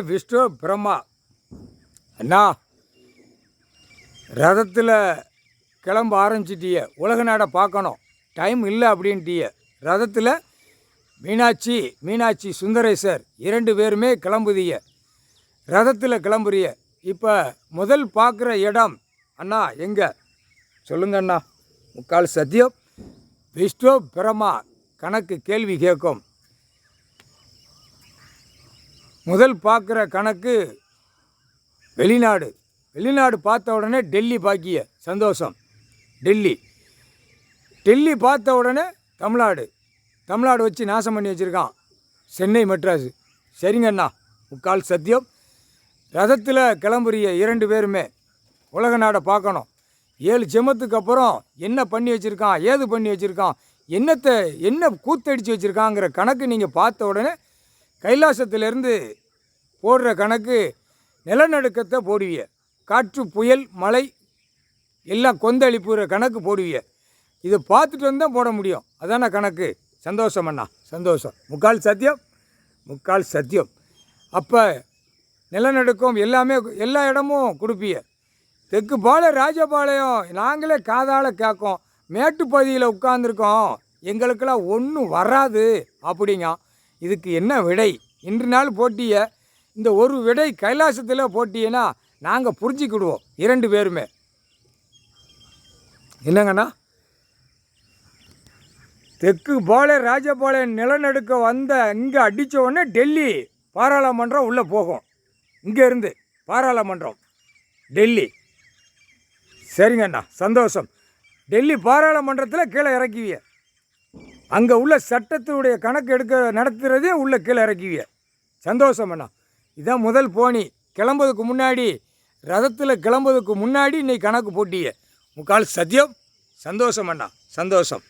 விஷ்ணு பிரம்மா அண்ணா ரதத்தில் கிளம்ப ஆரம்பிச்சிட்டிய, உலக நாடை பார்க்கணும், டைம் இல்லை அப்படின்ட்டிய. ரதத்தில் மீனாட்சி சுந்தரேசர் 2 பேருமே கிளம்புதிய, ரதத்தில் கிளம்புறிய. இப்போ முதல் பார்க்குற இடம் அண்ணா எங்கே சொல்லுங்க அண்ணா? முக்கால் சத்தியம் விஷ்ணு பிரம்மா கணக்கு கேள்வி கேட்கும். முதல் பார்க்குற கணக்கு வெளிநாடு. வெளிநாடு பார்த்த உடனே டெல்லி பாக்கிய சந்தோஷம். டெல்லி பார்த்த உடனே தமிழ்நாடு வச்சு நாசம் பண்ணி வச்சுருக்கான், சென்னை மெட்ராஸு. சரிங்க அண்ணா, முக்கால் சத்தியம். ரதத்தில் கிளம்புறிய 2 பேருமே உலக நாடை பார்க்கணும். 7 ஜென்மத்துக்கு அப்புறம் என்ன பண்ணி வச்சுருக்கான், ஏது பண்ணி வச்சுருக்கான், என்ன கூத்தடிச்சு வச்சுருக்காங்கிற கணக்கு நீங்கள் பார்த்த உடனே கைலாசத்திலேருந்து போடுற கணக்கு நிலநடுக்கத்தை போடுவிய, காற்று புயல் மழை எல்லாம் கொந்தளிப்புற கணக்கு போடுவிய. இதை பார்த்துட்டு வந்து தான் போட முடியும், அதான கணக்கு. சந்தோஷம் அண்ணா, சந்தோஷம். முக்கால் சத்தியம். அப்போ நிலநடுக்கம் எல்லாமே எல்லா இடமும் கொடுப்பிய. தெற்கு ராஜபாளையம் நாங்களே காதால் கேட்கோம், மேட்டுப்பகுதியில் உட்கார்ந்துருக்கோம், எங்களுக்கெல்லாம் ஒன்றும் வராது அப்படிங்க. இதுக்கு என்ன விடை? இன்று நாள் போட்டிய இந்த ஒரு விடை கைலாசத்தில் போட்டியன்னா நாங்கள் புரிஞ்சிக்கிடுவோம் 2 பேருமே. என்னங்கண்ணா? தெற்கு ராஜபாளையம் நிலநடுக்க வந்த இங்கே அடித்த உடனே டெல்லி பாராளுமன்றம் உள்ளே போகும். இங்கேருந்து பாராளுமன்றம் டெல்லி. சரிங்கண்ணா, சந்தோஷம். டெல்லி பாராளுமன்றத்தில் கீழே இறக்குவிய, அங்கே உள்ள சட்டத்தினுடைய கணக்கு நடத்துகிறதே உள்ளே கீழே இறக்குவிய. சந்தோஷம் அண்ணா. இதான் முதல் போனி. கிளம்புறதுக்கு முன்னாடி, ரதத்தில் கிளம்புறதுக்கு முன்னாடி இன்னைக்கு கணக்கு போட்டிய. முக்கால் சத்தியம். சந்தோஷம் அண்ணா, சந்தோஷம்.